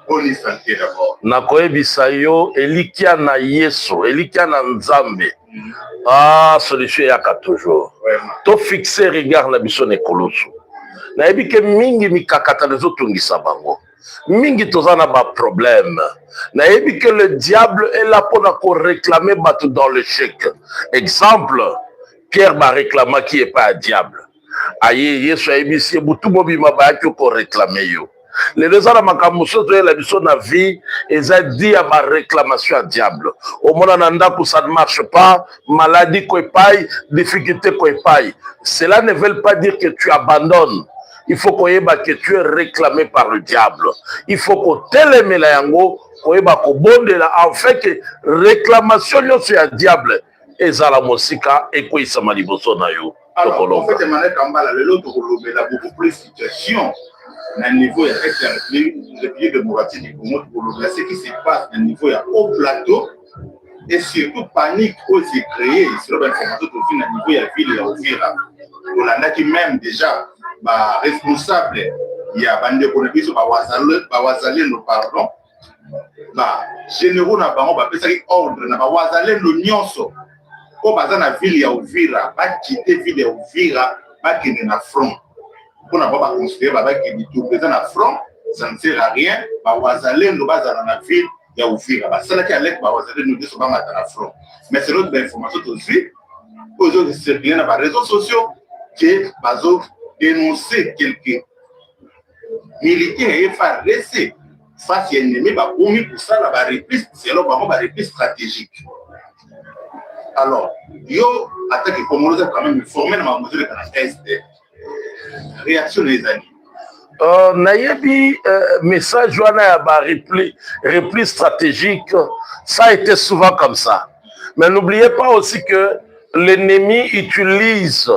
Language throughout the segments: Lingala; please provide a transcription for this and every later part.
Bonne santé d'abord. Nakoyebisa yo elikia na Yesu, elikia na Nzambe. Ah, solution yaka toujours. To fixer regard na biso nekoloso. Na yebi ke mingi mikakata lezo tungisa bango. Mingi tozana ba problème. Na yebi que le diable est là pour réclamer battu dans l'échec. Exemple, Pierre va réclamer qui est pas un diable. Aye, Yesu yebi si butu mobima ba ki ko réclamer yo. Les deux ans, la mission de la vie, ils ont dit à ma réclamation à diable. Au moment où ça ne marche pas, maladie qu'on paye, difficulté qu'on paye. Cela ne veut pas dire que tu abandonnes. Il faut que tu es réclamé par le diable. Il faut que tu aimes la yango, en fait que réclamation c'est un diable. Et ça la musica et quoi ça m'a dit na yo. Alors, en fait, Emmanuel Kambala, le lot de la beaucoup plus situation. À niveau de le pays démocratique du Congo, ce qui se passe à niveau au plateau et surtout panique qui s'est créée sur l'information à niveau de la ville de Uvira. On a qui même déjà responsable, il y a bande de connexions, pardon, généraux n'a pas ordre, n'a pas wazalé le nyonso. Au bazar la ville de Uvira, pas quitter ville de Uvira, pas qu'il y ait un front. Pour n'avoir pas considéré qu'il est tout présent à front, ça ne sert à rien. Wazalé nous base dans la ville de Uvira. C'est là qu'il y a l'aide, Wazalé nous dit que dans la front. Mais c'est l'autre information aussi. Aux autres circuler dans les réseaux sociaux que Bazo dénoncer quelques militaires et faire laisser face à l'ennemi, pour ça, la reprise, c'est là la reprise stratégique. Alors, yo, attaque comme on a quand même formé dans ma mesure de la réaction des amis. Nayebi message wana ya ba repli stratégique, ça a été souvent comme ça. Mais n'oubliez pas aussi que l'ennemi utilise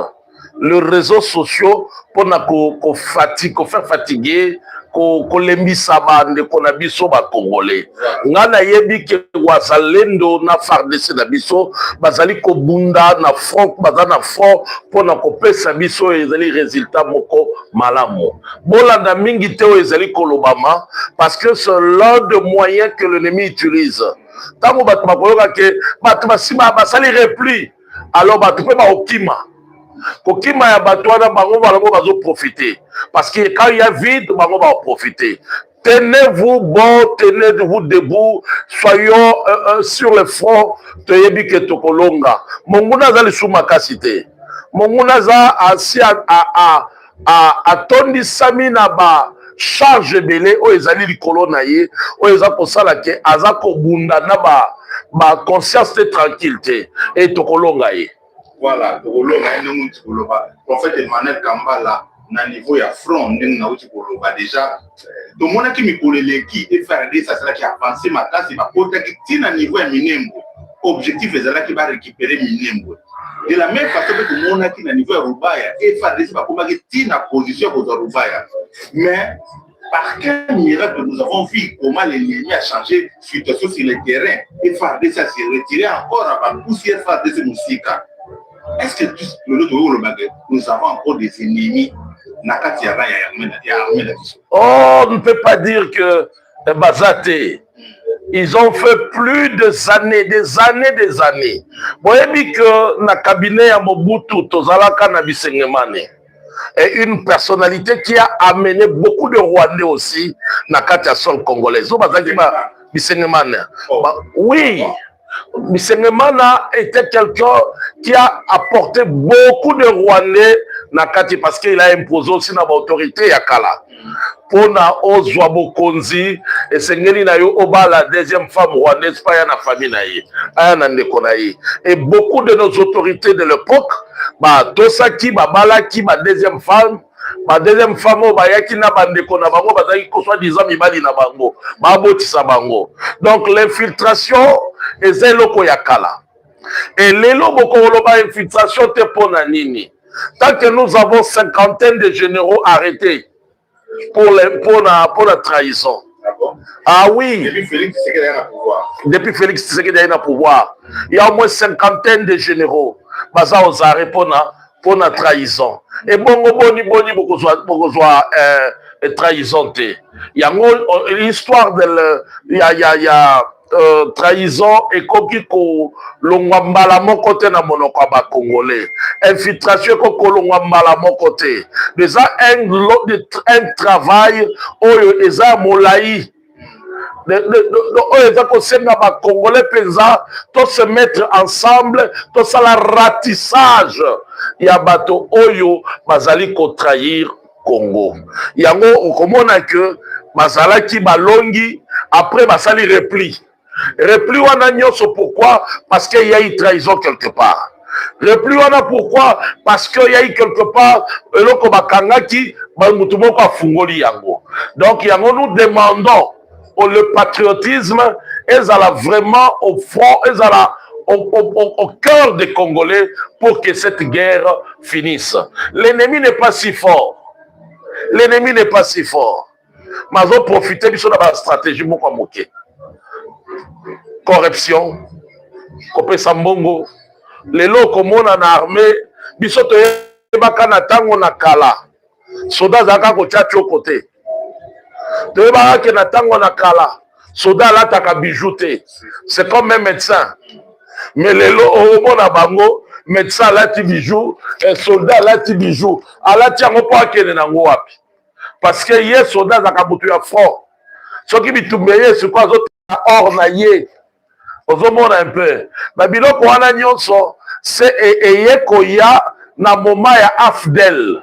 les réseaux sociaux pour faire fatiguer kolembisa bande kona biso ba Congolais. Ngana yebi ke wazalendo na FARDC na biso bazali ko bunda na front bazana front pona ko pesa biso ezali résultat moko malamu. Bolanda mingi teo ezali kolobama parce que c'est l'un des moyens que l'ennemi utilise. Tango batu bakoloka ke batu basima basali repli alors batu pe ba okima. Kokima ya batouana bango bazo profiter parce que quand il y a vide bango va profiter. Tenez-vous bon, tenez-vous debout, soyons sur le front de Yebike Tokolonga. Monguna za lisuma kasite. Monguna za asi a tondi samina ba charge belé o ezali likolo na ye o ezako sala ke azako bunda na ba conscience de tranquillité et Tokolonga ye. Voilà, le prophète Emmanuel Kambala, na niveau ya front, déjà, tout le monde qui me connaît qui est faire des ça qui a avancé ma classe, il va porter qui na niveau ya minembo. Objectif est là qui va récupérer minembo. De la même façon que tout le monde qui na niveau ya Rubaya et faire des ça pour qui na position pour Rubaya. Mais par quel miracle nous avons vu comment l'ennemi a changé situation sur le terrain et faire des ça s'est retiré encore à poussière faire des musiques. Est-ce que nous avons encore des ennemis? Oh, on ne peut pas dire que Bazate, ils ont fait plus des années. Vous voyez que na cabinet à Mobutu, Tozalaka na Bisengemane, est une personnalité qui a amené beaucoup de Rwandais aussi na Katia Sol congolaise. Bisengemane. Oui. Bisengemana était quelqu'un qui a apporté beaucoup de Rwandais Nakati parce qu'il a imposé aussi notre autorité Yakala. Pour na Ozwabo Konzi et Sengeli na yo Oba la deuxième femme rwandaise pas na famille na ye. Aya ndeko ye. Et beaucoup de nos autorités de l'époque, Tosaki, Balaki, deuxième femme bayaki na bandeko na bango bazaki ko soit disant mibali na bango babotisa bango. Donc l'infiltration est eloko ya kala. Et lelo boko loba infiltration te pona nini. Tant que nous avons cinquantaine de généraux arrêtés pour la trahison. Ah oui. Depuis Félix Tshisekedi a pouvoir. Depuis Félix Tshisekedi a pouvoir. Il y a au moins cinquantaine de généraux baza aux arrêts pour la trahison. Et bongo boni bokozwa et trahison te. Yango l'histoire de trahison et koki ko longwa mbala moko te na monoko ba congolais. Infiltration ko longwa mbala moko te. Déjà un travail oyo eza molai. Oyo eza ko senga ba congolais penza to se mettre ensemble to sala ratissage ya bato oyo bazali ko trahir Congo. Yango okomona que bazalaki balongi après basali repli. Repli wana nyonso pourquoi? Parce qu'il y a eu trahison quelque part. Repli wana pourquoi? Parce qu'il y a eu quelque part eloko bakangaki mutu moko afungoli yango. Donc yango nous demandons le patriotisme ezala vraiment au front, ezala au cœur des Congolais pour que cette guerre finisse. L'ennemi n'est pas si fort. L'ennemi n'est pas si fort. Mais on profite de la stratégie moko moké. Corruption, kopé sambongo, les lots comme on a armé, bisoto yebaka na tango na kala. Soda zaka ko tchacho côté. De yebaka na tango na kala. Soda la taka bijouté. C'est comme un médecin. Mais les lots au na bango, médecin là ti bijou, et soldat là ti bijou. Ala ti ngo pa kene na ngo wapi. Parce que hier soldat zaka butu ya fort. Ce qui bitumeye c'est quoi autres or na ye. Ozomona un peu. Mais biloko wana nyonso c'est eyekoya na moment ya afdel.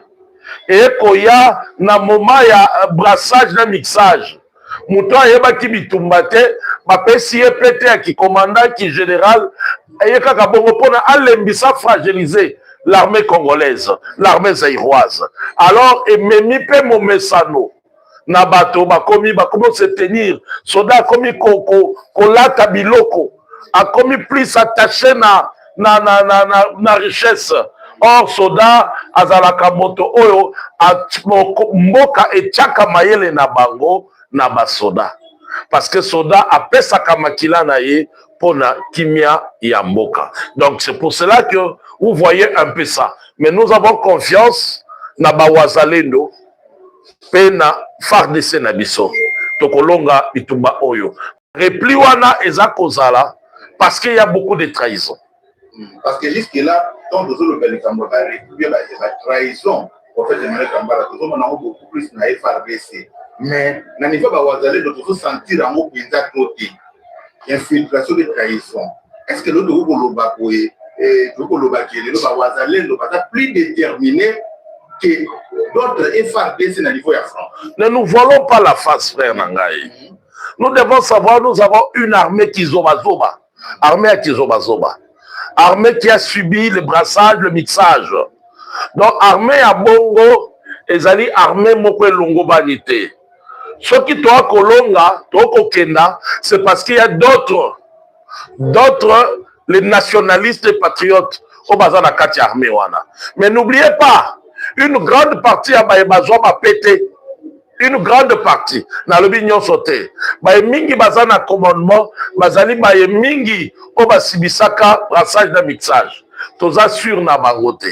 Eyekoya na moment ya brassage na mixage. Muto ayebaki bitumba te bapesi ye pete ya ki commandant ki général eyekaka bongo pona alembisa fragiliser l'armée congolaise, l'armée zaïroise. Alors ememi pe momesano na bato bakomi se tenir soda komi kolata biloko akomi plus attaché na richesse. Or soda azalaka moto oyo mboka etiaka mayele na bango na basoda. Parce que soda apesaka makila na ye pona kimia ya mboka. Donc c'est pour cela que vous voyez un peu ça. Mais nous avons confiance na bawazalendo pe na FARDC na biso. Tokolonga bitumba oyo. Repli wana eza kozala parce qu'il y a beaucoup de trahison. Parce que jusque là, quand nous avons le Kambara, la trahison, en fait, le Kambara, nous avons beaucoup plus na FARDC. Mais na niveau bawazalé de tout sentir en mot bizarre côté infiltration de trahison. Est-ce que nous devons le bakoé et nous le bakoé le bawazalé le pas plus déterminé que d'autres FARDC na niveau ya France? Ne nous voilons pas la face, frère Nangaï. Nous devons savoir, nous avons une armée qui zoba-zoba. Armée qui zoba-zoba. Armée qui a subi le brassage, le mixage. Donc, armée à Bongo, ezali armée moko longo banité. Ce qui doit kolonga, kenda, c'est parce qu'il y a d'autres, les nationalistes et patriotes, au bazar na kati armée wana. Mais n'oubliez pas, une grande partie a pété. Une grande partie, na lobi nyon sauté. Baye mingi bazana commandement, bazali baye mingi o basibisaka brassage na mixage. Toza sur na bangote.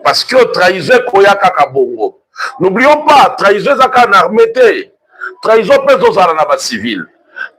Parce que trahison koya kaka bongo. N'oublions pas, trahison zaka na armée te. Trahison peso zala na ba civil.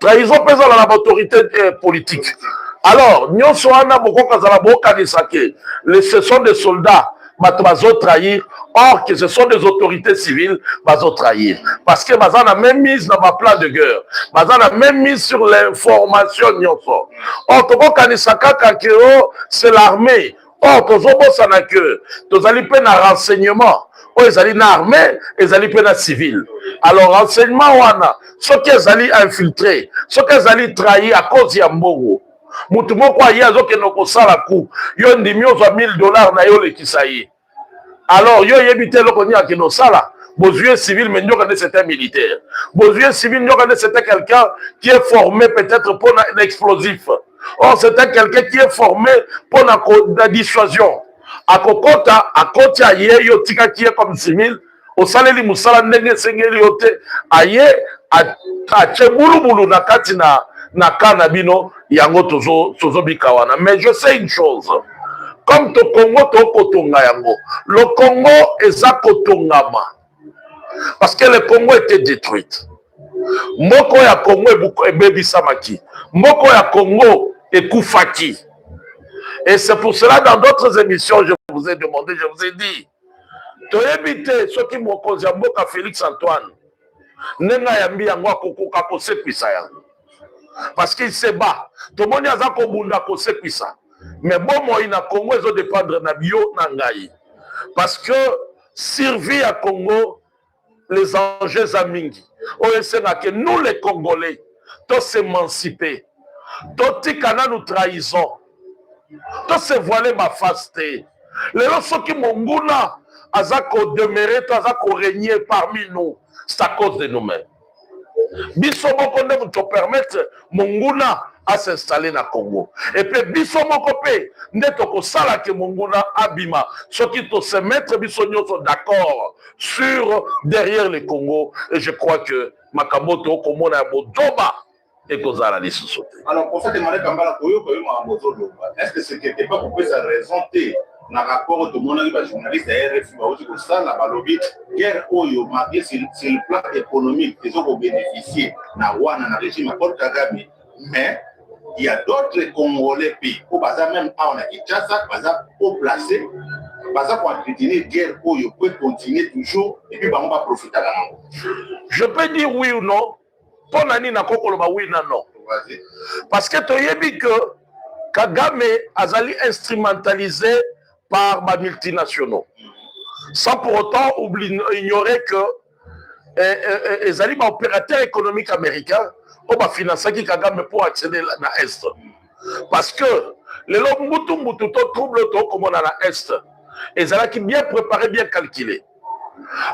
Trahison peso zala na autorité politique. Alors, nyon so ana boko kazala boka nisake. Ce sont des soldats. Bazo trahir, or que ce sont des autorités civiles, bazo trahir. Parce que bazo a même mise dans ma plan de guerre, bazo a même mise sur l'information nyonso. Or, toko kanisaka kakeo, c'est l'armée. Or, tozo bosana que, tozali pe na renseignement. Or, ezali na armée, ezali pe na civil. Alors, renseignement wana, ce qui ezali infiltré, ce qui ezali trahi à cause ya mbongo. Mutu moko aye azoke no kosala ku yo ndimi ozwa $1000 na yo lekisa ye. Alors yo yebite loko ni akino sala bozuye civil mais nyoka c'était un militaire. Bozuye civil nyoka c'était quelqu'un qui est formé peut-être pour l'explosif. Or c'était quelqu'un qui est formé pour la dissuasion. Akokota akoti aye yo tika qui est comme civil au saleli musala ndenge sengeli yote aye a chebulu na kati na kanabino yango tozo bikawana. Mais je sais une chose, comme to Congo to kotonga yango, le Congo eza kotongama Parce que le Congo était détruit. Moko ya Congo ebebi samaki. Moko ya Congo ekufaki. Et c'est pour cela, dans d'autres émissions, je vous ai demandé, je vous ai dit, toyebite soki mokonzi ya mboka Félix Antoine nenga yambi yango akokoka kosekwisa yango. Parce qu'il se bat. Tout le monde a kobunda kosekwisa. Mais bon, moi, na Congo, ils ont dépendre na bio na ngai. Parce que survie à Congo, les enjeux amingi. Que nous, les Congolais, tous s'émanciper. Tous tikana nous trahison. Tous se voiler ma face. Les gens qui monguna, azako demeurer, azako régner parmi nous. C'est à cause de nous-mêmes. Biso moko nde vous permettre monguna à s'installer na Congo. Et puis biso moko pe nde toko sala ke monguna abima. Ce qui to se mettre biso nyonso d'accord sur derrière le Congo. Et je crois que Makamoto komona bodoba et kozala lisusu. Alors pour ça demander kambala koyo mabozo loba. Est-ce que c'est quelque part pour que ça raison te na rapport de mon journaliste RFI baozi ko sala balobi guerre oyo marqué sur le plan économique ils ont bénéficié na wana na régime Paul Kagame, mais il y a d'autres Congolais pays au bazar même à on a Kinshasa bazar au placé bazar pour entretenir guerre oyo peut continuer toujours et puis on va profiter à la main. Je peux dire oui ou non. Pour nani na kokoloba oui na non. Parce que toyebi que Kagame azali instrumentalisé par ma multinationaux. Sans pour autant ignorer que les opérateurs économiques américains ont financé Kagame pour accéder à l'Est. Parce que les Mbutu trouble comme on a à l'Est. Ils ont bien préparé, bien calculé.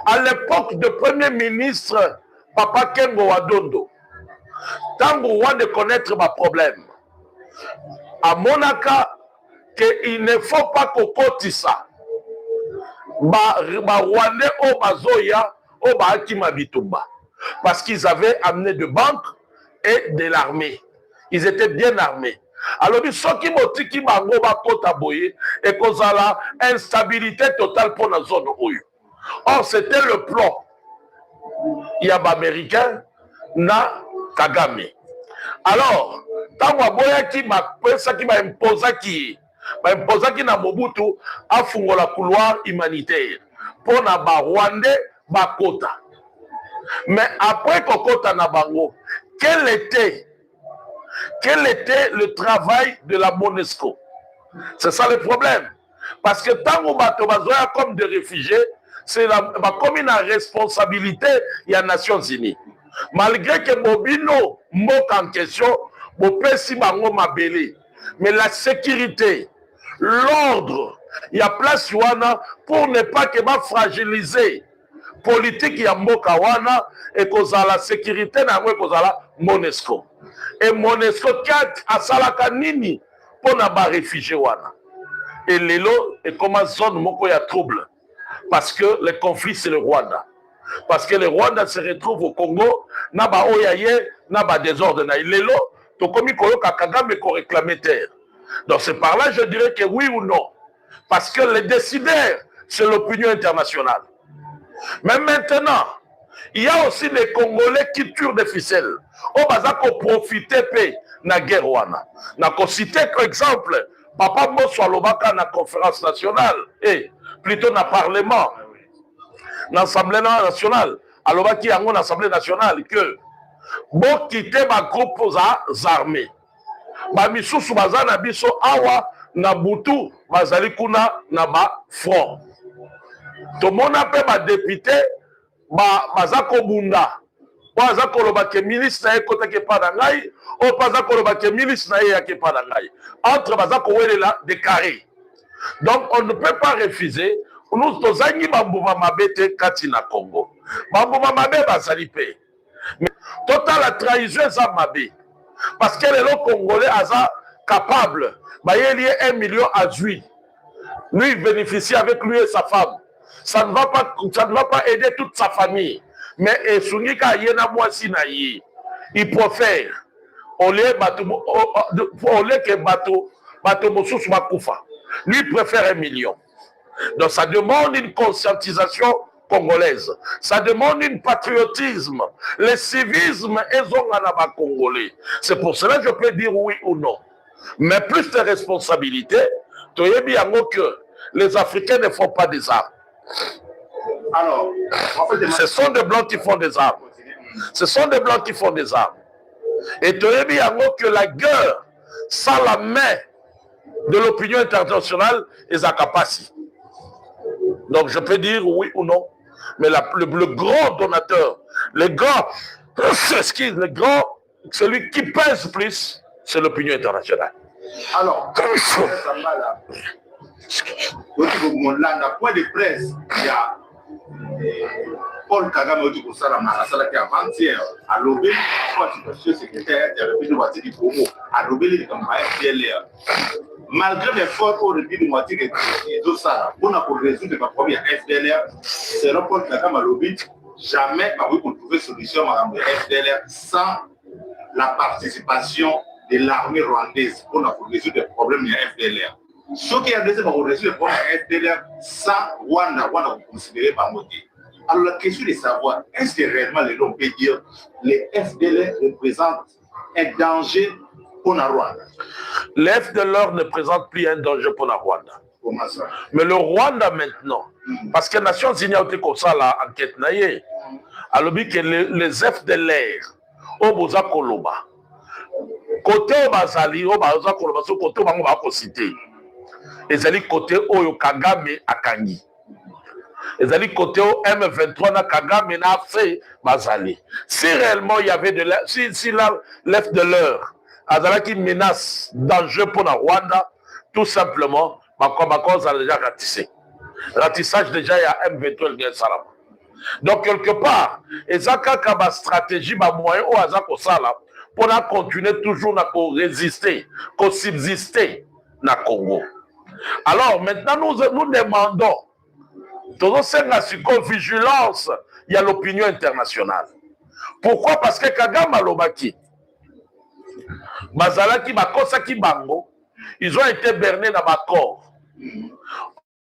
À l'époque de Premier ministre Papa Kengo Wadondo, tant que de connaître ma problème, à Monaka, qu'il ne faut pas qu'on côte ça. Rwandais au Bazoya, au Bahakima Bitumba. Parce qu'ils avaient amené de banques et de l'armée. Ils étaient bien armés. Alors, ceux qui m'ont dit qu'ils m'ont dit et qu'on a instabilité totale pour la zone où. Or, c'était le plan. Il y a des Américains, na Kagame. Alors, tant que m'a imposé qui na Mobutu a fungo la couloir humanitaire pour na ba Rwandais ba kota. Mais après kokota na bango, quel était le travail de la MONUSCO? C'est ça le problème. Parce que tant qu'on bateau comme des réfugiés, c'est comme une responsabilité des Nations Unies. Malgré que Mobino moque en question, mais la sécurité, l'ordre, il y a place pour ne pas que va fragiliser politique ya mboka wana et cause la sécurité na cause la MONUSCO. Et MONUSCO a salaka nini pour na ba réfugiés wana. Et lelo et comment zone moko ya trouble parce que le conflit c'est le Rwanda. Parce que le Rwanda se retrouve au Congo na ba oyaye na ba désordre na lelo to komi koyoka Kagame ko réclamer terre. Donc c'est par là je dirais que oui ou non. Parce que les décideurs c'est l'opinion internationale. Mais maintenant, il y a aussi les Congolais qui tuent des ficelles. On va profiter de la guerre. On a cité comme exemple, Papa Mosso Alobaka na conférence nationale, et plutôt dans le Parlement, dans l'Assemblée nationale, Alobaki a une Assemblée nationale, que bon quitter ma groupe armés. Ba misusu bazana biso awa na butu bazali kuna na ba front. Tout le monde a fait des députés, bazako bunda, bazako lobake ministre na ekota ke padangai, ou bazako lobake ministre na yake padangai. Entre bazako wele la des carrés. Donc on ne peut pas refuser. Nous tozangi bambuma mabete kati na Congo. Bambuma mabe bazali pe. Mais total la trahison za mabe. Parce que les Congolais sont capables, il y a 1 million à lui. Lui, il bénéficie avec lui et sa femme. Ça ne va pas aider toute sa famille. Mais il préfère, au lieu que bateau lui préfère 1 million. Donc ça demande une conscientisation congolaise. Ça demande un patriotisme. Le civisme est congolais. C'est pour cela que je peux dire oui ou non. Mais plus de responsabilités, tu sais bien que les Africains ne font pas des armes. Alors, en fait, ce sont des Blancs qui font des armes. Ce sont des Blancs qui font des armes. Et tu sais bien que la guerre, sans la main de l'opinion internationale, est incapable. Donc je peux dire oui ou non. Mais le grand donateur, le grand, celui qui pèse plus, c'est l'opinion internationale. Alors, la point de presse, il y a Paul Kagame qui a avant-hier à l'OB, le secrétaire de la République du Congo, à l'OB, FDLR. Malgré l'effort au République du Moitié et tout ça, pour résoudre le problème FDLR, c'est le Paul Kagame à l'OB, jamais pas pour trouver solution à la FDLR sans la participation de l'armée rwandaise pour résoudre le problème de FDLR. Ce qui a décidé pour résoudre le problème de FDLR sans Rwanda, vous considérez pas moitié. Alors la question est de savoir, est-ce que réellement les gens peuvent dire que les FDLR représentent un danger pour la Rwanda? Les FDLR ne présentent plus un danger pour la Rwanda. Comment ça? Mais le Rwanda maintenant, parce que les Nations Unies ont été comme ça l'enquête, alors que les FDLR, au Boza Koloba, côté au Bazali, au Boza Koloba, ce côté au Bango Bakosité, ils allaient côté au Kagame Akangi. Ils allaient côté au M23 na Kagame na fait Bazali. Si réellement il y avait de l'air, si l'FDLR a qui menace danger pour la Rwanda, tout simplement, Bako a déjà ratissé. Ratissage déjà, il y a M23 le Salam. Donc, quelque part, et ça, quand ma stratégie, ma moyen, au hasard, pour continuer toujours à résister, à subsister dans le Congo. Alors, maintenant, nous demandons, toujours une vigilance, il y a l'opinion internationale. Pourquoi? Parce que Kagame Alobaki, Bazalaki, Bakosaki Bango, ils ont été bernés dans l'accord.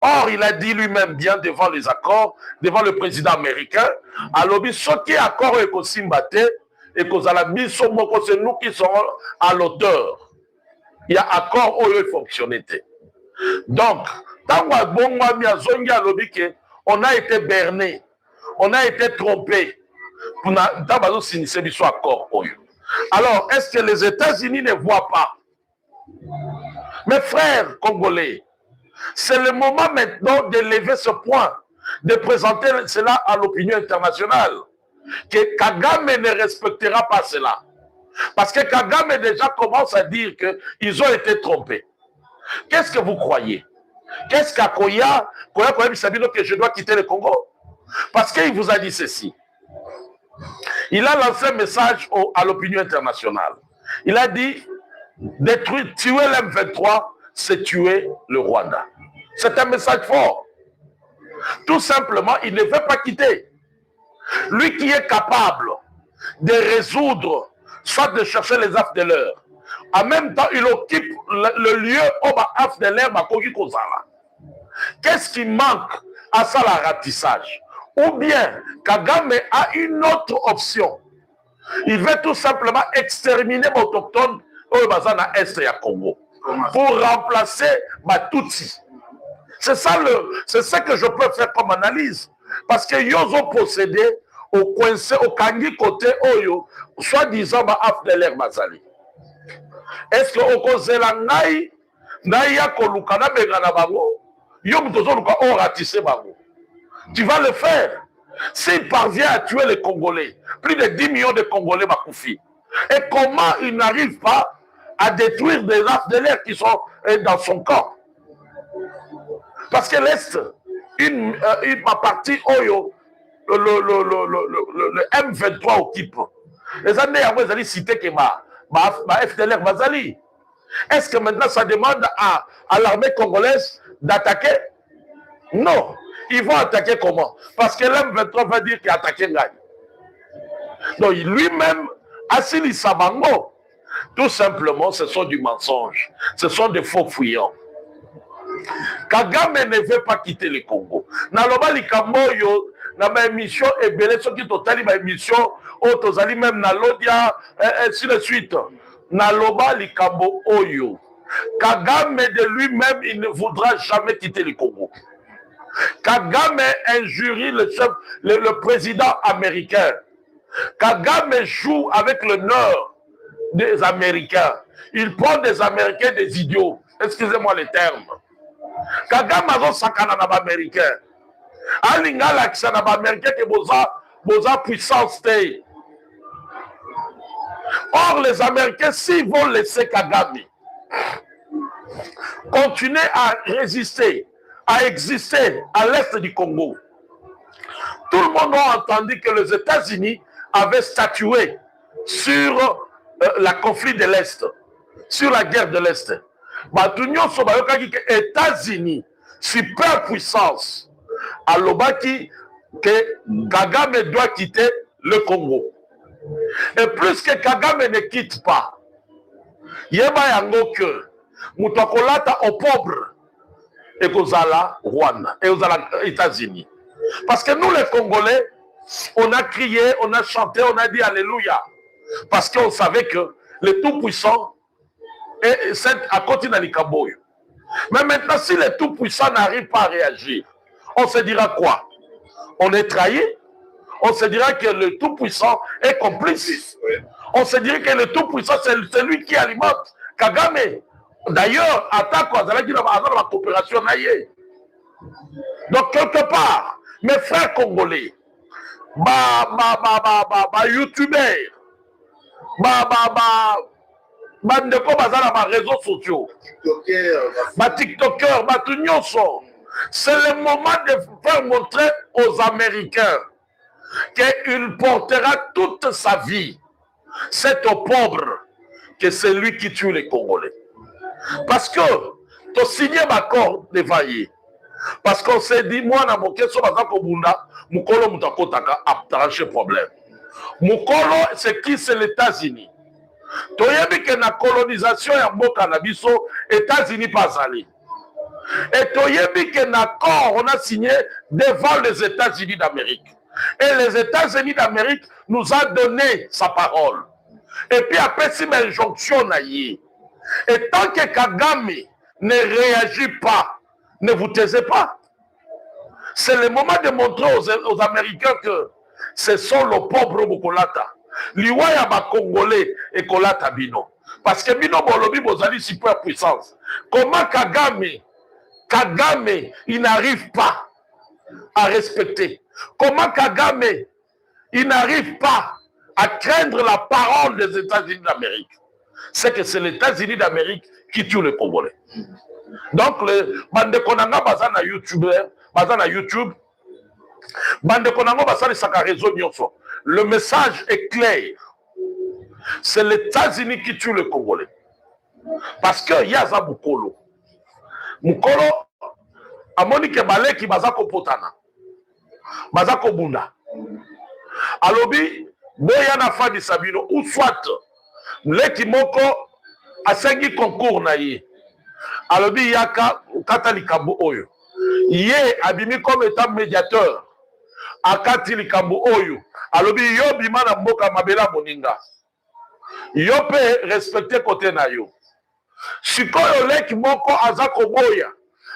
Or, il a dit lui-même bien devant les accords, devant le président américain, à l'objet, ce qui est accord et Kosimbate, et Kozalabi, c'est nous qui sommes à l'auteur. Il y a accord où il fonctionnait. Donc, on a été berné, on a été trompé. Alors, est-ce que les États-Unis ne voient pas? Mes frères congolais, c'est le moment maintenant de lever ce point, de présenter cela à l'opinion internationale, que Kagame ne respectera pas cela. Parce que Kagame déjà commence à dire qu'ils ont été trompés. Qu'est-ce que vous croyez? Qu'est-ce qu'Akoya que je dois quitter le Congo? Parce qu'il vous a dit ceci. Il a lancé un message à l'opinion internationale. Il a dit, tuer l'M23, c'est tuer le Rwanda. C'est un message fort. Tout simplement, il ne veut pas quitter. Lui qui est capable de résoudre, soit de chercher les FDLR, en même temps, il occupe le lieu où les FDLR Makoki Kozala. Qu'est-ce qui manque à ça, la ratissage? Ou bien, Kagame a une autre option. Il veut tout simplement exterminer les autochtones au Bazana Est et à Congo pour remplacer Batutsi. C'est ça que je peux faire comme analyse. Parce que ils ont possédé au coincé, au Kangi côté Oyo, soi-disant FDLR Bazali. Est-ce que au cause de la Naï, Naïa Kolukana Begana Bango, Yom Tozo Luka on ratissé Bango. Tu vas le faire. S'il parvient à tuer les Congolais, plus de 10 millions de Congolais Bakoufi. Et comment il n'arrive pas à détruire des FDLR qui sont dans son corps? Parce que l'Est, une partie Oyo, le M23 occupe. Les années avant, ils allaient citer que FDLR Bazali. Est-ce que maintenant ça demande à l'armée congolaise d'attaquer? Non. Ils vont attaquer comment? Parce que l'M23 va dire qu'il a attaqué Ngaï. Donc lui-même, Assili Sabango, tout simplement, ce sont du mensonge. Ce sont des faux fuyants. Kagame ne veut pas quitter le Congo. Naloba likamboyo na ba émission ebele soki totali ba émission o tozali même na Lodia ainsi de suite na loba likambo oyo Kagame de lui-même il ne voudra jamais quitter le Congo. Kagame injurie le président américain. Kagame joue avec le nord des Américains. Il prend des Américains des idiots. Excusez-moi les termes. Kagame a sakana na Américain. Alingala qui na Américain que boza puissance té. Or les Américains s'ils vont laisser Kagame continuer à résister, à exister à l'est du Congo. Tout le monde a entendu que les États-Unis avaient statué sur la conflit de l'Est, sur la guerre de l'Est. Les États-Unis, superpuissance, à l'Obaki, que Kagame doit quitter le Congo. Et plus que Kagame ne quitte pas, yeba yango que mutakolata au pauvre et kozala Rwanda et aux États-Unis. Parce que nous les Congolais, on a crié, on a chanté, on a dit Alléluia. Parce qu'on savait que le Tout-Puissant est à côté de l'Ikaboy. Mais maintenant, si le Tout-Puissant n'arrive pas à réagir, on se dira quoi? On est trahi? On se dira que le Tout-Puissant est complice. On se dirait que le Tout-Puissant, c'est celui qui alimente Kagame. D'ailleurs, attaque la coopération. Donc, quelque part, mes frères congolais, youtubeurs, réseaux sociaux, tiktokers, c'est le moment de faire montrer aux Américains qu'il portera toute sa vie. C'est au pauvre que c'est lui qui tue les Congolais. Parce que tu as signé ma corde de vailler. Parce qu'on s'est dit, moi, na mon question, Mukolo Mutakotaka a tranché problème. Mukolo, c'est qui? C'est les États-Unis. Tu as vu que la colonisation ya mboka na biso, États-Unis pas allé. Et tu as vu que l'accord, on a signé devant les États-Unis d'Amérique. Et les États-Unis d'Amérique nous a donné sa parole. Et puis après, si une injonction n'a y. Et tant que Kagame ne réagit pas, ne vous taisez pas. C'est le moment de montrer aux Américains que ce sont les pauvres Bukolata. Liwaya ba Congolais et Kolata Bino. Parce que Bino Bolobi Bozali super puissance. Comment Kagame, il n'arrive pas à respecter. Comment Kagame, il n'arrive pas à craindre la parole des États-Unis d'Amérique. C'est que c'est les États-Unis d'Amérique qui tuent les Congolais. Donc, le bande konanga bazana YouTubeur, bazana YouTube, bande konanga bazana saka réseau nyonso. Le message est clair. C'est les États-Unis qui tuent les Congolais. Parce que yaza Mukolo. Mukolo amoni ke baleki bazako potana. Bazako bunda. Alobi boya na fadi sabino ou soit leki moko asengi concours na ye. Alobi yaka kata likambo oyo. Ye abimi comme étant médiateur. Akati likambo oyo. Alobi yo bima na mboka mabela moninga. Yo pe respecter côté na yo. Sikoyo leki moko azako boya.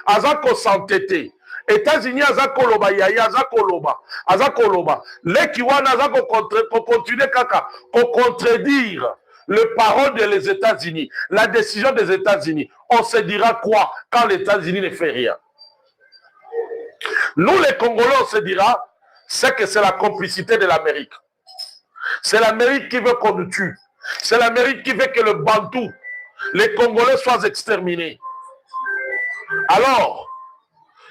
Azako santete. États-Unis azako loba yaya azako loba. Leki wana azako continuer kaka ko contredire le parole des États-Unis, la décision des États-Unis. On se dira quoi quand les États-Unis ne fait rien? Nous les Congolais, on se dira, c'est que c'est la complicité de l'Amérique. C'est l'Amérique qui veut qu'on nous tue. C'est l'Amérique qui veut que le Bantou, les Congolais soient exterminés. Alors,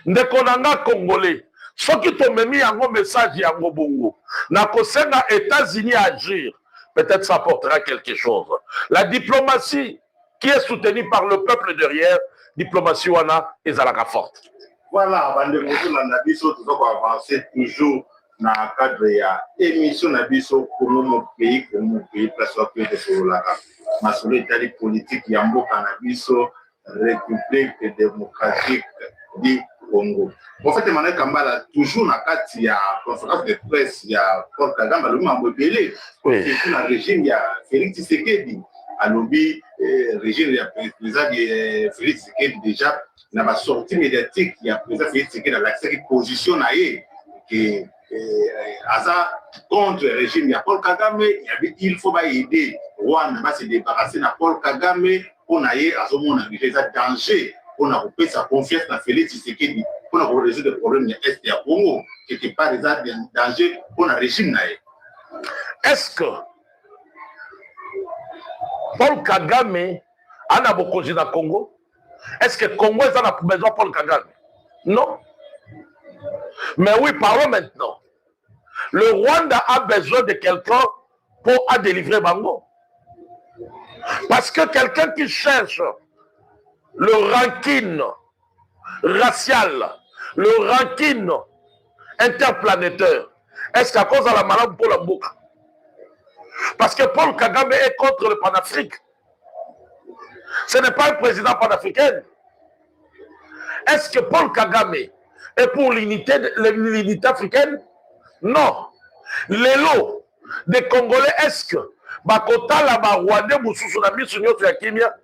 Ndekonanga Congolais, ceux qui t'ont mis un message yango bongo, n'a kosenga États-Unis à agir, peut-être ça apportera quelque chose. La diplomatie qui est soutenue par le peuple derrière, diplomatie wana ezalaka forte. Voilà, bandeko na nabiso tozoko avancer toujours dans le cadre ya émission nabiso pour mon pays place que de solaka. Masolo etali politique ya mboka nabiso République démocratique du Congo. En fait, Emmanuel Kambala, toujours dans le cadre conférence de presse, il y a Paul Kagame, le membre belé. C'est tout le régime, il y a Félix Tshisekedi. À l'objet, régime, il y a président Félix Tshisekedi déjà, dans la sortie médiatique, il y a président Félix Tshisekedi dans l'accès qui positionne que contre le régime, il y a Paul Kagame, il faut aider Rwanda à se débarrasser de Paul Kagame pour aller à ce moment où il y a danger. On a coupé sa confiance dans Félix Tshisekedi, on a résoudre le problème de l'Est et Congo, qui n'était pas des danger pour le régime. Est-ce que Paul Kagame a beaucoup dans le Congo? Est-ce que le Congo a besoin de Paul Kagame? Non. Mais oui, parlons maintenant. Le Rwanda a besoin de quelqu'un pour délivrer Bango. Parce que quelqu'un qui cherche le ranking racial, le ranking interplanétaire, est-ce qu'à cause de la malade pour la boucle? Parce que Paul Kagame est contre le panafrique. Ce n'est pas un président panafricain. Est-ce que Paul Kagame est pour l'unité africaine? Non. Les lots des Congolais, est-ce que Bakota la Rwandais Moussoussounami Sounyo Yakimia?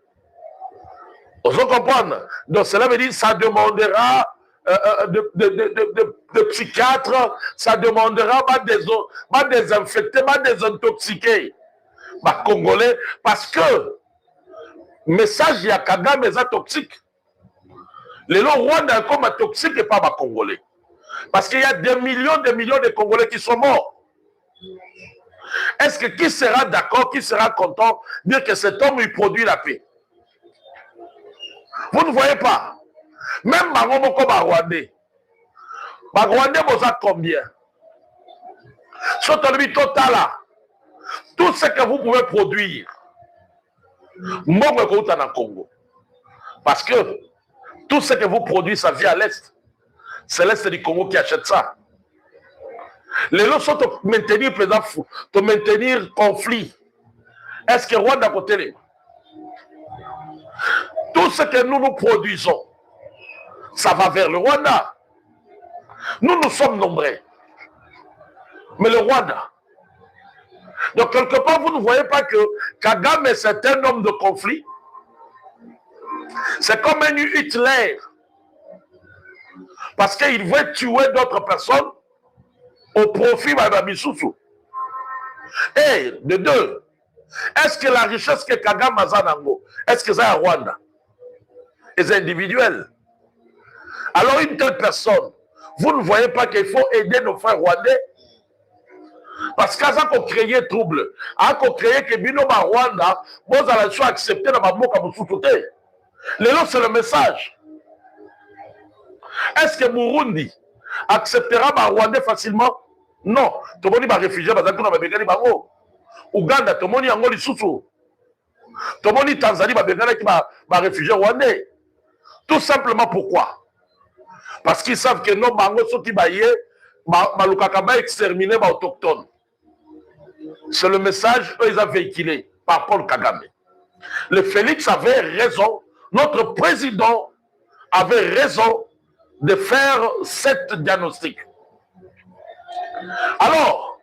Vous comprenez? Donc cela veut dire que ça demandera de psychiatres, ça demandera de désinfecter, de désintoxiquer les Congolais, parce que le message de Kagame est toxique. Les lots Rwanda comme toxique et pas les Congolais. Parce qu'il y a des millions de Congolais qui sont morts. Est-ce que qui sera d'accord, qui sera content de dire que cet homme il produit la paix? Vous ne voyez pas. Même Maromo comme Rwandais. Rwandais, vous avez combien? Surtout le total, tout ce que vous pouvez produire, moi, je suis en Congo. Parce que tout ce que vous produisez, ça vient à l'Est. C'est l'Est du Congo qui achète ça. Les lots sont pour maintenir, pour maintenir conflit. Est-ce que Rwanda a côté? Tout ce que nous produisons, ça va vers le Rwanda. Nous sommes nombreux. Mais le Rwanda. Donc, quelque part, vous ne voyez pas que Kagame, c'est un homme de conflit. C'est comme un Hitler. Parce qu'il veut tuer d'autres personnes au profit de Babissoussou. Et de deux, est-ce que la richesse que Kagame a Zanango, est-ce que c'est un Rwanda? Et c'est individuel. Alors une telle personne, vous ne voyez pas qu'il faut aider nos frères rwandais? Parce qu'à ça qu'on crée trouble, à qu'on crée que Binoma Rwanda, vous allez soit accepter dans ma mot comme vous. Les autres, c'est le message. Est-ce que Burundi acceptera ma Rwandais facilement? Non. Tout le monde va réfugier, Ouganda, tout le monde est en Lissousou. Tout le monde est Tanzanie, va réfugier rwandais. Tout simplement pourquoi? Parce qu'ils savent que nos bangos sont qui va exterminer les autochtones. C'est le message qu'ils ont véhiculé par Paul Kagame. Le Félix avait raison, notre président avait raison de faire cette diagnostic. Alors,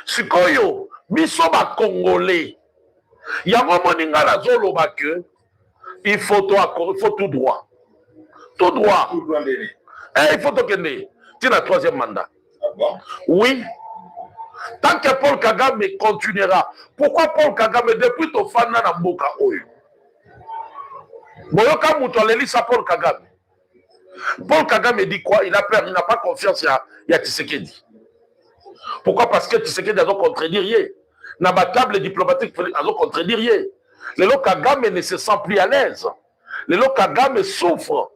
ce qu'on bisoba congolais, il y a un moment où il faut tout droit. Tout droit. Et il faut tout gagner. C'est le troisième mandat. Oui. Tant que Paul Kagame continuera, pourquoi Paul Kagame depuis ton fan na mboka oyo? Boyoka muto lelisa Paul Kagame. Paul Kagame dit quoi? Il a peur, il n'a pas confiance à Tshisekedi. Pourquoi? Parce que Tshisekedi a contredire. Dans la table diplomatique, il a contredire. Le Kagame ne se sent plus à l'aise. Le Kagame souffre.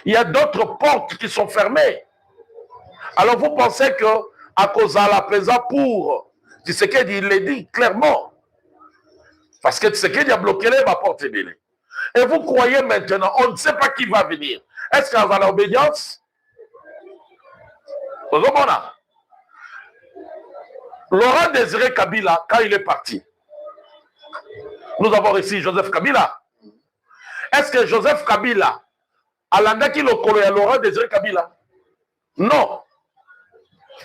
Il y a d'autres portes qui sont fermées. Alors vous pensez que à cause de la présence pour Tshisekedi, il l'a dit clairement. Parce que Tshisekedi a bloqué les portes. Et vous croyez maintenant, on ne sait pas qui va venir. Est-ce qu'il y a l'obédience? Laurent Désiré Kabila, quand il est parti, nous avons reçu Joseph Kabila. Est-ce que Joseph Kabila alandaki lokolo ya Laurent Désiré Kabila. Non.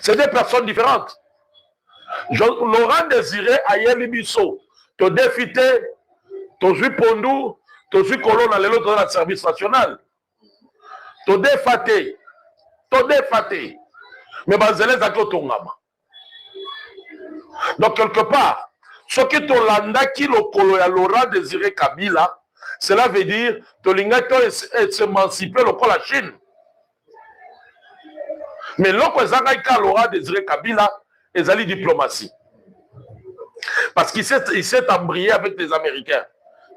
C'est des personnes différentes. Laurent Désiré ayeli biso to défité to zui pondu to zui kolona lelo to na service national to défaté mais bazele zaki otongama. Donc quelque part ce qui to landaki lokolo ya Laurent Désiré Kabila, cela veut dire to lingaki to s'émanciper lokola la Chine. Mais loko ezanga ka Laurent Désiré Kabila ezali diplomatie. Parce qu'il s'est embrouillé avec les Américains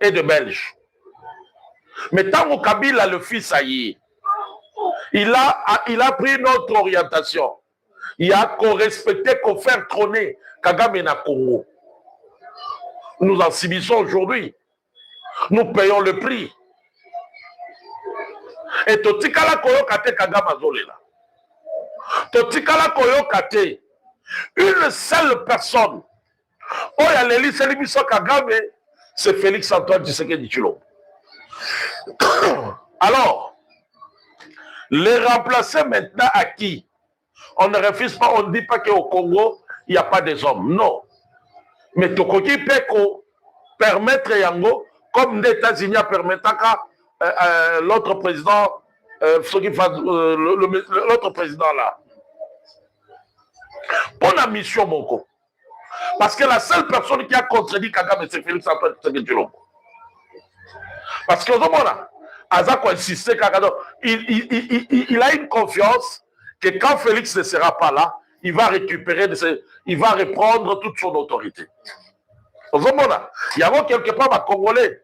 et de Belges. Mais tant que Kabila, le fils Aïe, il a pris notre orientation. Il a respecté qu'on fait trôner Kagame na Congo. Nous en subissons aujourd'hui. Nous payons le prix. Et Totikala Koyokate Kagame Azolela. Totikala Koyokate. Une seule personne. Oh, il y a l'élite Sélibiso Kagame, c'est Félix Antoine Tshisekedi Tshilombo. Alors, les remplacer maintenant à qui? On ne refuse pas, on ne dit pas qu'au Congo, il n'y a pas des hommes. Non. Mais Tokoki Peko permettre Yango, comme les États-Unis permettent l'autre président, l'autre président là. Pour la mission Moko. Parce que la seule personne qui a contredit Kagame, c'est Félix Antoine Tshisekedi Tshilombo. Parce que Azako insistait, il a une confiance que quand Félix ne sera pas là, il va récupérer, il va reprendre toute son autorité. Il y a quelque part ma Congolais.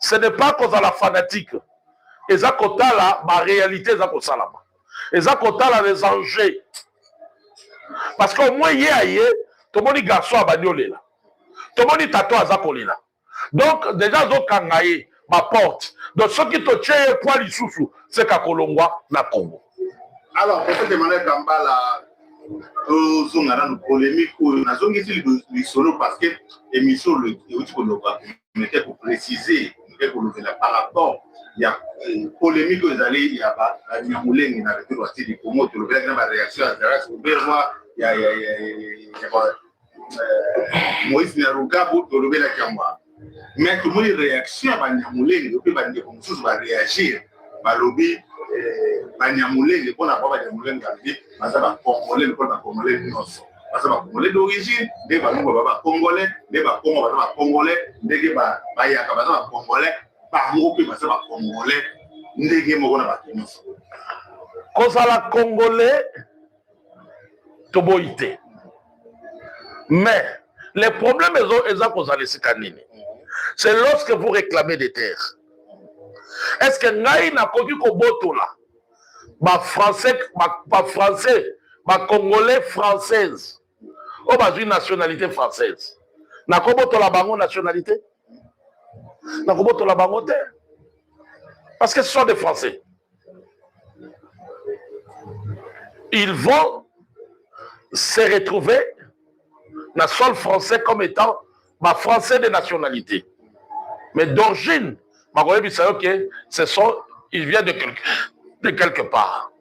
Ce n'est pas cause de la fanatique. Et ça, la réalité, et ça, les enjeux. Parce qu'au moins, tout le monde est garçon à Bagnolela. Tout le monde est tatou à Zakolila. Donc, déjà, Zokangaye, ma porte. Donc, ce qui te tient, quoi, l'issoussou, c'est qu'à Kolongwa, na Congo. Alors, pour demander Gambala, nous avons une polémique, nous avons une solo parce que l'émission, nous pour préciser, par rapport, il y a une polémique, il y a une Nyamouleng, il y a une réaction à il y a Moïse Narugabo, il y a Kamba. Mais tout le monde réaction à Nyamouleng, il va réagir. Balobi, Nyamouleng, pour la part de Nyamouleng, ça va Congolais, le peuple congolais, ça va Congolais d'origine, des Baloba Congolais, des Congolais, des Bayaka Congolais, par mot, ça va Congolais, des Mogona Bakinos. Quand ça la Congolais, Toboïté. Mais les problèmes, c'est lorsque vous réclamez des terres. Est-ce que Naï n'a connu qu'au boto là? Français, Congolais française. Oh, une nationalité française. N'a pas boto la bango nationalité? N'a pas boto la bango terre? Parce que ce sont des Français. Ils vont se retrouver dans le sol français comme étant français de nationalité. Mais d'origine, il vient de quelque part.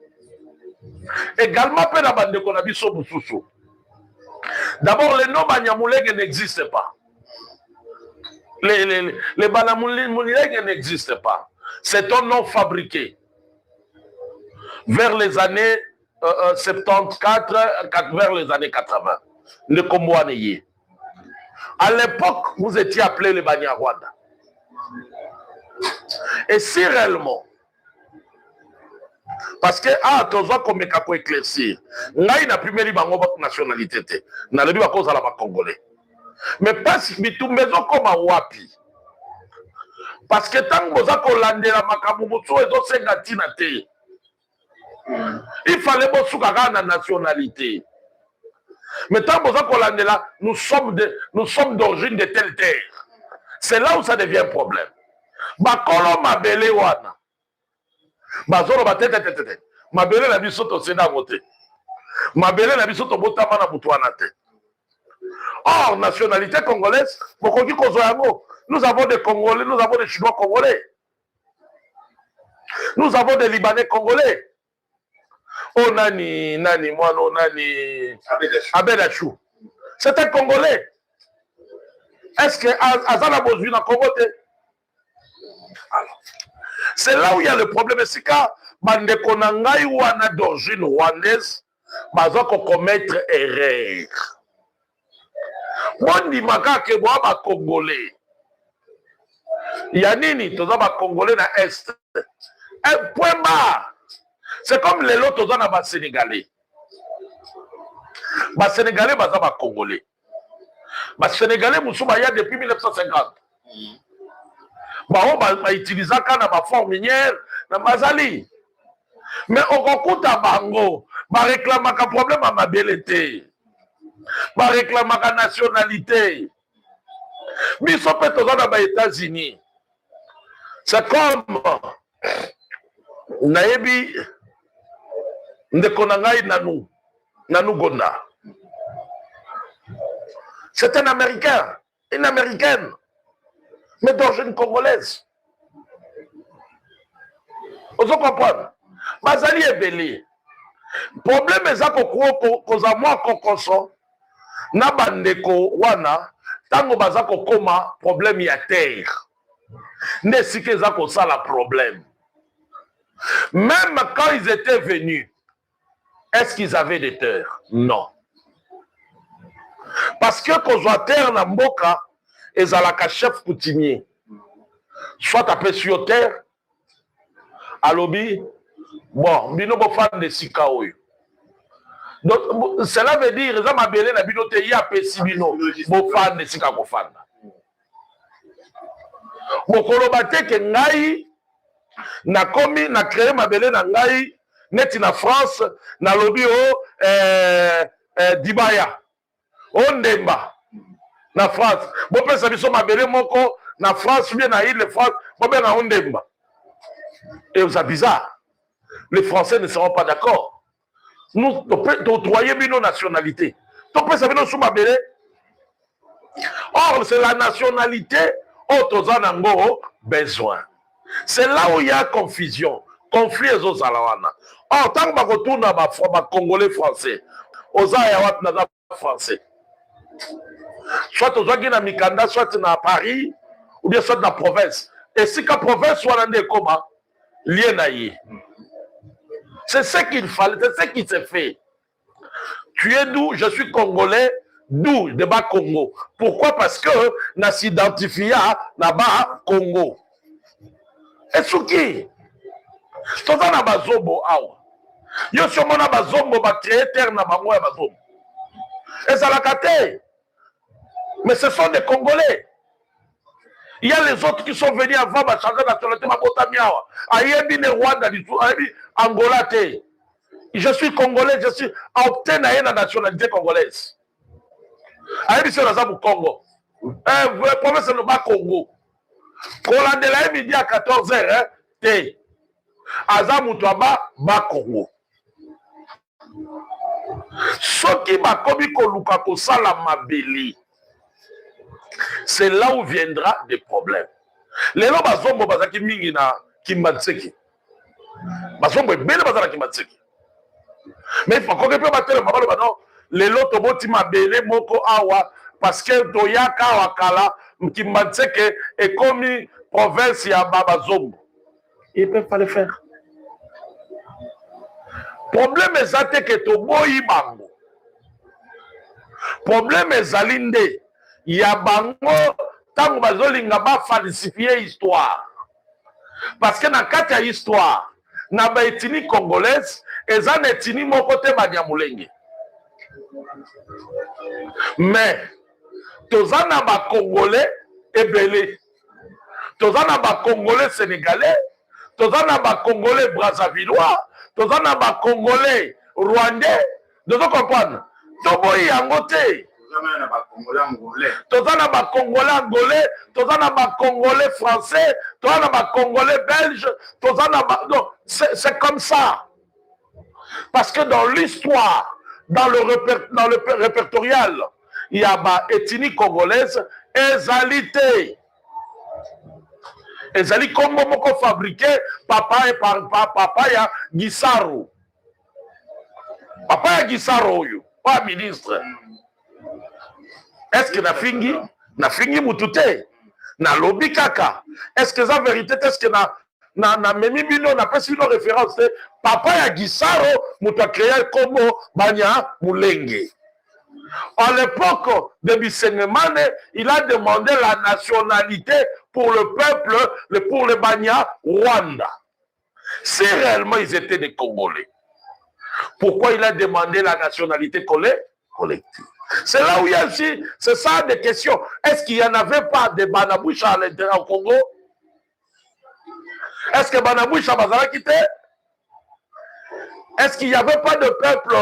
Également, d'abord, le nom Banyamulenge n'existe pas. Les Banyamulenge n'existent pas. C'est un nom fabriqué. Vers les années 74, vers les années 80. Le Komouaneye. À l'époque, vous étiez appelé les Banyarwanda. Et si réellement, parce que, tozo comme kako éclaircir, ngai na primeri bango nationalité, na lebi bako zala ba Congolais. Mais pas si tout maison comme à Wapi. Parce que tant que vous avez landé la makabubutu et d'autres sengatinate, il fallait que vous ayez une nationalité. Mais tant que vous avez landé là, nous sommes d'origine de telle terre. C'est là où ça devient un problème. Bakolo mabele wana. Bazoro batete. Mabele na biso to sena ngote. Mabele na biso to botama na butwana te. Or, nationalité congolaise, nous avons des Congolais, nous avons des Chinois congolais. Nous avons des Libanais congolais. Oh nani, moi, non, nani. Abel Achou. C'est un Congolais. Est-ce que Azana Bozui n'a Congo? C'est là où il y a le problème. C'est quand Bande Konangai ou Ana d'origine rwandaise, baza ko commettre erreur. Moi, je dis que moi, je suis Congolais. Il y a nini, tous les Congolais dans l'Est. Un point bas. C'est comme les autres dans les Sénégalais. Les Sénégalais, ils sont Congolais. Les Sénégalais, ils sont là depuis 1950. Ils utilisent la forme minière dans Mazali. Mais on rencontre à Bango, on réclame un problème à ma belle. On réclame la nationalité. Mais ils sont peut-être dans les États-Unis. C'est comme Naebi Ndekonangai Nanou Gonda. C'est un Américain, une Américaine, mais d'origine congolaise. Vous comprenez? Bazali est belé. Problème est que moi konkoso na bandeko wana tango bazako koma problème ya terre. Ne sike zako ça la problème. Même quand ils étaient venus, est-ce qu'ils avaient des terres? Non. Parce que kozwa terre na mboka ezalaka chef coutumier. Soit appelé sur terre, alobi, bon, bino bo fan de sika oyo. Donc, cela veut dire, ça m'a belé na bino te ya pesi bino, bo fan de sika ko fan. Mokolo bate ke ngai, na komi, na créé ma belé na ngai, neti na France, na lobi o Dibaya, o Ndemba, na France. Bo pesa biso ma belé moko, na France, bien na île de France, bo ben na Ndemba. Et vous êtes bizarre. Les Français ne seront pas d'accord. Nous, octroyer nos nationalités. Donc, vous savez, nous sommes abélés. Or, c'est la nationalité autres en besoin. C'est là où il y a confusion, conflit aux Alawana. Or, tant que je retourne à Congolais français, aux Ayawat français. Soit aux Agina Mikanda, soit dans Paris, ou bien soit dans la province. Et si la province soit dans des comment, lié naïe. C'est ce qu'il fallait, c'est ce qui s'est fait. Tu es d'où? Je suis congolais, d'où? De bas Congo. Pourquoi? Parce que n'a s'identifié à bas Congo. Et sous qui? C'est ça na bazombo awa. Yo sûrement na bazombo ba créer terre na bango ya bazombo. Et ça la kate. Mais ce sont des Congolais. Il y a les autres qui sont venus avant, bah, changer la nationalité, ma botamiawa. Ayebi ne Rwanda, ayebi Angola te. Je suis congolais, je suis obtenu la nationalité congolaise. Ayebi c'est la Zabu Congo. Le problème c'est le bas Congo. Quand de la midi à 14h, hein, te. Azamutwaba, bas Congo. Ce qui m'a commis koluka ko sala mabeli. C'est là où viendra des problèmes. Les gens bazombo bazaki mingi na Kimbatseki. Bazombo bele bazala Kimbatseki. Mais il faut qu'on ait pas battre le mabalo bano. Les gens toboti mabele moko awa parce que toyaka wakala Kimbatseki est comme province ya bazombo. Ils peuvent pas le faire. Problème est que toboyi bango. Problème est zalinde. Ya bango tango bazolinga ba falsifier histoire parce que na kati ya histoire na ba etini congolaise eza na etini moko te banyamulenge mais toza na ba congolais ebele toza na ba congolais sénégalais toza na ba congolais brazzavillois toza na ba congolais rwandais dozo comprendre toboyi yango te. Toza na ba Congolais angolais, toza na ba Congolais français, toza na ba Congolais belges, toza na ba... Non, c'est comme ça. Parce que dans l'histoire, dans le répertorial, il y a ba ethnie congolaise, ezalité. ezali kombo moko fabriqué papa ya Gisaro. Papa ya Gisaro oyo, pas ministre. Est-ce que na fingi mutute? Na lobi kaka. Est-ce que ça vérité? Est-ce que na memi bino na pesi bino référence? Papa ya Gisaro mutu a créé kombo Banya Mulenge. À l'époque de Bisengemane, il a demandé la nationalité pour le peuple, pour le Banya Rwanda. Si réellement ils étaient des Congolais, pourquoi il a demandé la nationalité collective? C'est là où il y a aussi, c'est ça des questions. Est-ce qu'il n'y en avait pas de Banaboucha à l'intérieur au Congo? Est-ce que Banaboucha Bazala quitté? Est-ce qu'il n'y avait pas de peuple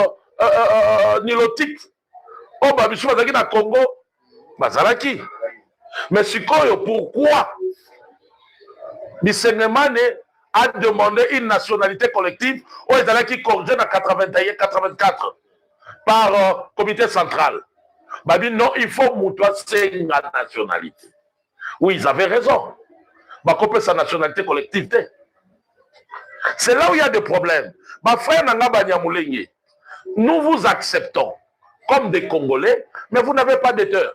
nilotique? Oh, Babisou Bazaki dans Congo, Bazalaki. Mais pourquoi Bisengemane a demandé une nationalité collective au Ezalaki corrigé en 81-84 par comité central? Babi, non, il faut montrer sa nationalité. Oui, ils avaient raison. Bakope sa nationalité collective. C'est là où il y a des problèmes. Ma frère Nanga Banyamulenge, nous vous acceptons comme des Congolais, mais vous n'avez pas d'éteur.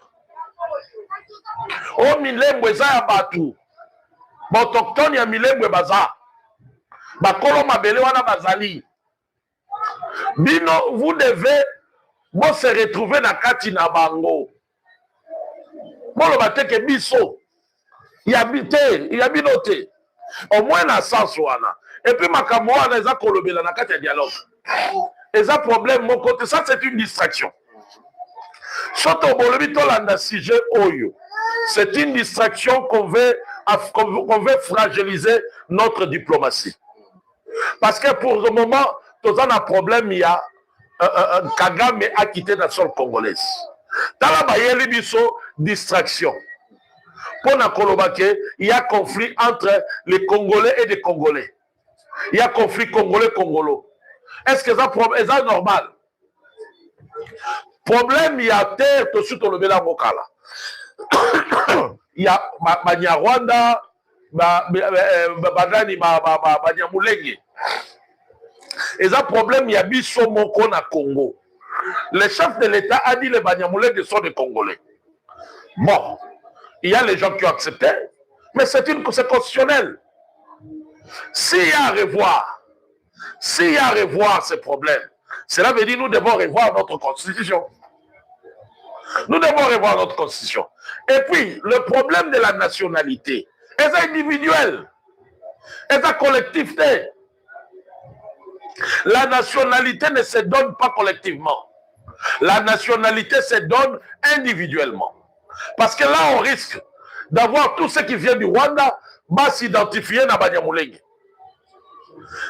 Oh, Milembwe za batu. Autochtone ya Milembwe baza. Bakolo mabele wana bazali. Bino, vous devez se retrouver na kati na bango. Bolo bateke biso. Yabinote. Au moins na sens wana. Et puis makambo wana eza kolobela na kati ya dialogue. Et ça problème mon côté, ça c'est une distraction. Soto bolobi tolanda sujet oyo. C'est une distraction qu'on veut fragiliser notre diplomatie. Parce que pour le moment, tous un problème, il y a Kagame a quitté la sol congolaise. Dans la Bayeli biso, distraction. Pour Nakolobake, il y a conflit entre les Congolais et les Congolais. Il y a conflit Congolais-Congolo. Est-ce que ça est normal? Problème, il y a terre, tout de suite, on le met dans le cas là. Il y a Banyarwanda, Banyamulenge. Et ça, problème, il y a Biso Moko na Congo. Le chef de l'État a dit les Banyamulenge sont des Congolais. Bon, il y a les gens qui ont accepté, mais c'est constitutionnel. S'il y a à revoir ces problèmes, cela veut dire que nous devons revoir notre constitution. Nous devons revoir notre constitution. Et puis, le problème de la nationalité, est individuel, est collectivité. La nationalité ne se donne pas collectivement. La nationalité se donne individuellement. Parce que là, on risque d'avoir tout ce qui vient du Rwanda va s'identifier dans Banyamulenge.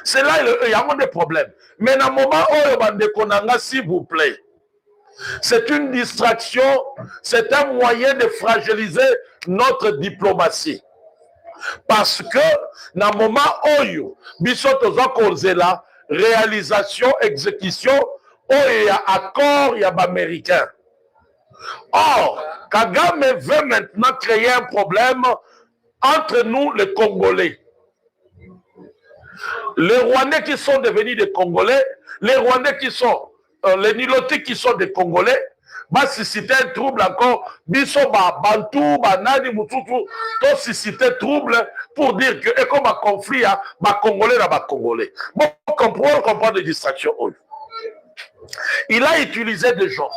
C'est là il y a des problèmes. Mais dans le moment où s'il vous plaît, c'est une distraction, c'est un moyen de fragiliser notre diplomatie. Parce que dans le moment où il y a réalisation, exécution, où il y a accord, il y a américain. Or, Kagame veut maintenant créer un problème entre nous, les Congolais. Les Rwandais qui sont devenus des Congolais, les Rwandais qui sont, les Nilotiques qui sont des Congolais, va susciter un trouble encore. Biso Bantou, Banani, Mututu, tout susciter trouble pour dire que, et comme un conflit, Congolais là, Congolais. Bon, on comprend des distractions. Il a utilisé des gens.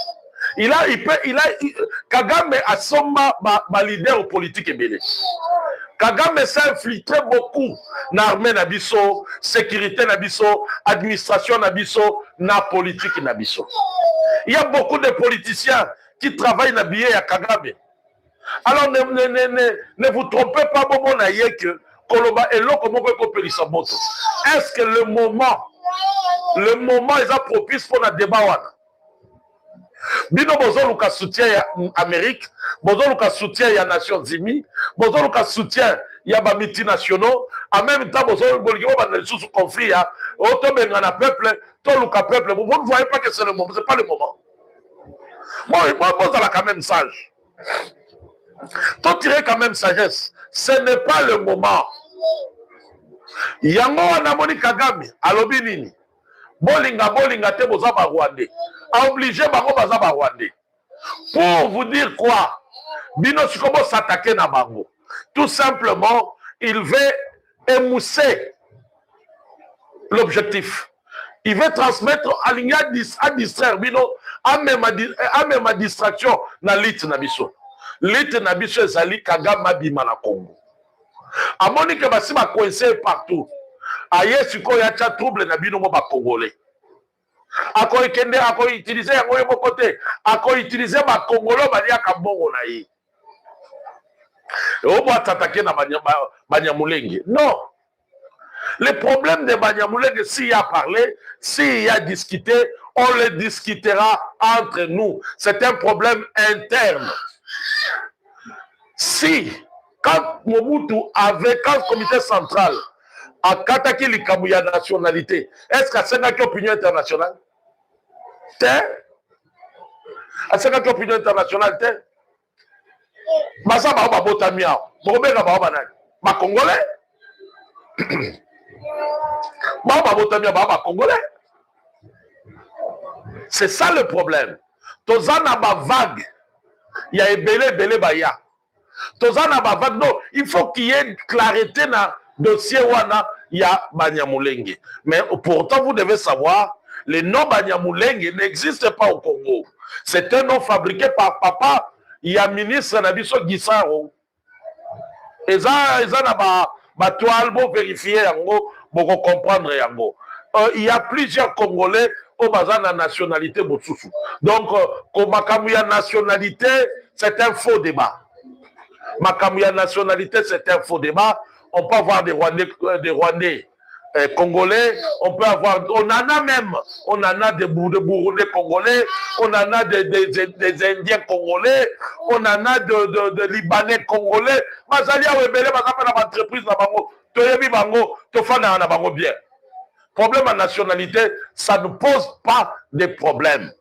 Kagame a son leader politique et belé. Kagame s'est infiltré beaucoup dans l'armée Nabiso, sécurité Nabiso, administration Nabiso, na politique Nabiso. Il y a beaucoup de politiciens qui travaillent dans le billet à Kagame. Alors ne vous trompez pas, Bobo Naye, que Koloba est là comme on peut copier sa moto. Est-ce que le moment est propice pour le débat? Bino bozo luka soutien Amérique, bozo luka soutien ya Nations Unies, bozo luka soutien ya ba multinationaux, en même temps bozo boliki ba na sous conflit ya auto benga na peuple, to luka peuple. Vous ne voyez pas que c'est le moment, c'est pas le moment. Moi ça la quand même sage. Toi tirer quand même sagesse. ce n'est pas le moment. Yango wana moni Kagame alobi nini? Bolinga te boza ba Rwandais. A obligé bango baza ba Rwandais. Pour vous dire quoi? Bino sikobo s'attaquer na bango. Tout simplement, il veut émousser l'objectif. Il veut transmettre à distraire bino, à même à distraction na lit na biso. Lit na biso ezali Kagame bima na Congo. Amoni ke basi ba coincé partout. Aye siko ya cha trouble na bino mo ba Congolais. Ako ikende ako utiliser yango yebo côté, ako utiliser ba Congolais ba lia ka bongo na ye. On va t'attaquer dans Banyamulenge. Non. Le problème de Banyamulenge, s'il y a parlé, s'il y a discuté, on le discutera entre nous. C'est un problème interne. Si, quand Mobutu avait, quand le comité central a attaqué les Kamouya nationalité, est-ce qu'à c'est une opinion internationale? À c'est une opinion internationale? Basa ba bota miao bobeka ba banani ba congolais ba bota miao ba congolais. C'est ça le problème. Tozana ba vague il y a belé ba ya tozana ba vague. Non, il faut qu'il y ait clarté na dossier wana ya Banyamulenge. Mais pourtant vous devez savoir, le nom Banyamulenge n'existe pas au Congo. C'est un nom fabriqué par papa. Il y a ministre Nabiso Gisaro. Et ça, na toile pour vérifier yango, pour comprendre yango. Il y a plusieurs Congolais au bazar de nationalité Botsousou. Donc, comme Makamouya nationalité, c'est un faux débat. Makamouya nationalité, c'est un faux débat. On peut avoir des Rwandais Congolais, on peut avoir, on en a même, on en a des Burundais Congolais, on en a des Indiens Congolais, on en a de Libanais Congolais. Mazalia Webele, ma entreprise na bango, toyebi bango, tofana na bango bien. Problème à nationalité, ça ne pose pas de problème.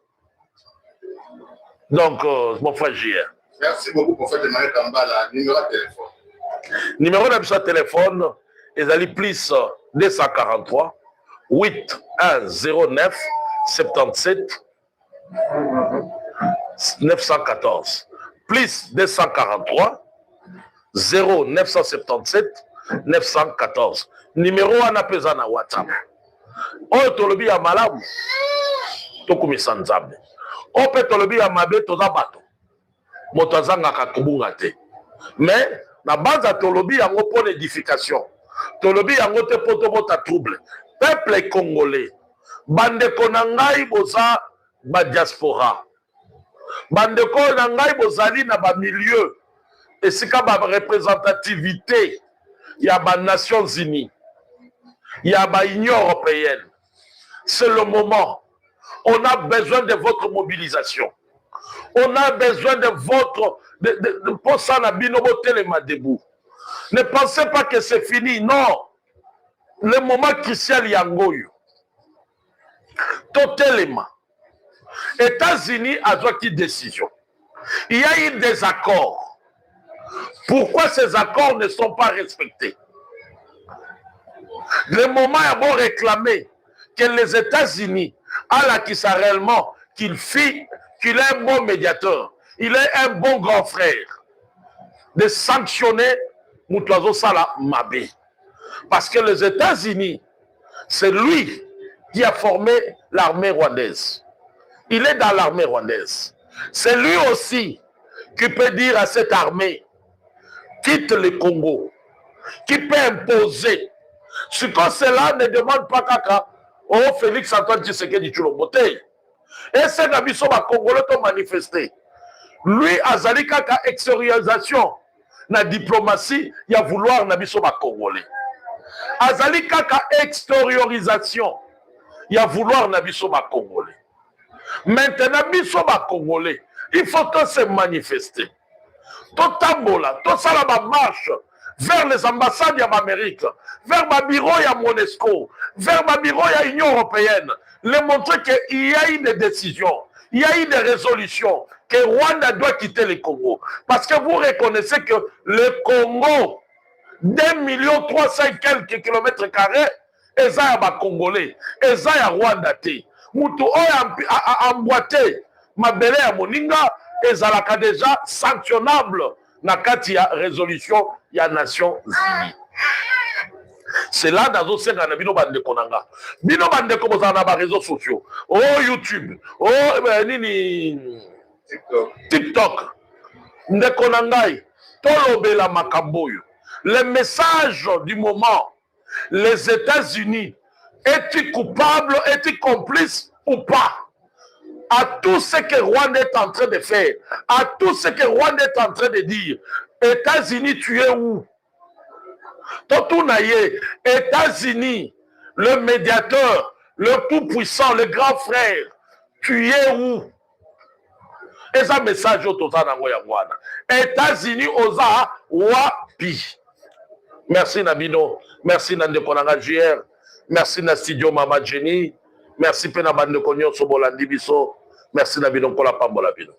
Donc, mon frère JR. Merci beaucoup pour faire démarrer Kambala. Numéro de téléphone. Numéro de téléphone, ils allaient plus 243 8109 77 914. Plus 243 0977 914. Numéro on appelle ça na WhatsApp. On tolobi ya malamu tokumisa nzambe. On peut tolobi ya mabe toza bato. Motazanga kakubunga te. Mais na base à tolobi yango pour l'édification. Tolobi yango te poto bota trouble. Peuple congolais. Bande konangai boza ba diaspora. Bande konangai bozali na ba milieu. Et c'est comme la représentativité. Il y a les Nations Unies. Il y a l'Union européenne. C'est le moment. On a besoin de votre mobilisation. On a besoin de votre... pour ça, la binobo téléma debout. Ne pensez pas que c'est fini. Non. Le moment crucial, il y a Ngoyo. Totalement. États-Unis a pris décision. Il y a eu des accords. Pourquoi ces accords ne sont pas respectés? Le moment a bon réclamé que les États-Unis, à la qui ça réellement, qu'il est un bon médiateur, il est un bon grand frère, de sanctionner Moutouazo Sala Mabé. Parce que les États-Unis, c'est lui qui a formé l'armée rwandaise. Il est dans l'armée rwandaise. C'est lui aussi qui peut dire à cette armée, quitte le Congo, qui peut imposer. Ce que cela ne demande pas Kaka, oh Félix Antoine Tshisekedi Tshilombo. Et c'est que nous Congolais qui ont manifesté. Lui, Azali Kaka, extériorisation, la diplomatie, il y a vouloir Nabiso Congolais. Azali Kaka, extériorisation, il y a vouloir Nabiso Congolais. Maintenant, Nabiso Congolais, il faut que se manifester. Tout tambola, tout ça la marche vers les ambassades d'Amérique, vers ma bureau à Monesco, vers ma bureau à l'Union européenne, les montrer qu'il y a une décision, il y a une résolution, que Rwanda doit quitter le Congo. Parce que vous reconnaissez que le Congo 2 300 quelques kilomètres carrés, eza ya ba Congolais, eza ya Rwanda te. Mutu oyo emboîté mabele ya moninga ezalaka déjà sanctionnable na kati ya résolution ya Nations Unies. C'est là dans osenga na bino bandeko nanga. Bino bandeko bozala na ba réseaux sociaux. Oh YouTube, oh nini TikTok. Ndeko nangai, tolobela makamboyo. Le message du moment, les États-Unis, est-ils coupables, est-ils complices ou pas? À tout ce que Rwanda est en train de faire, à tout ce que Rwanda est en train de dire, États-Unis, tu es où? Totunaye, États-Unis, le médiateur, le tout-puissant, le grand frère, tu es où? Et ça message au États-Unis oza wapi. Merci Nabino, merci Nandeko Nanga JR, merci na studio Mama Jenny, merci Pena Bandeko Nyonso Bolandi Biso, merci Nabino Kola Pambola Bino.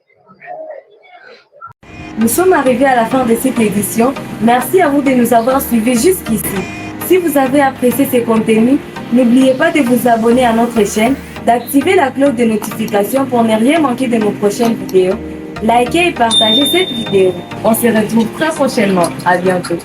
Nous sommes arrivés à la fin de cette édition. Merci à vous de nous avoir suivis jusqu'ici. Si vous avez apprécié ces contenus, n'oubliez pas de vous abonner à notre chaîne, d'activer la cloche de notification pour ne rien manquer de nos prochaines vidéos. Likez et partagez cette vidéo. On se retrouve très prochainement. À bientôt.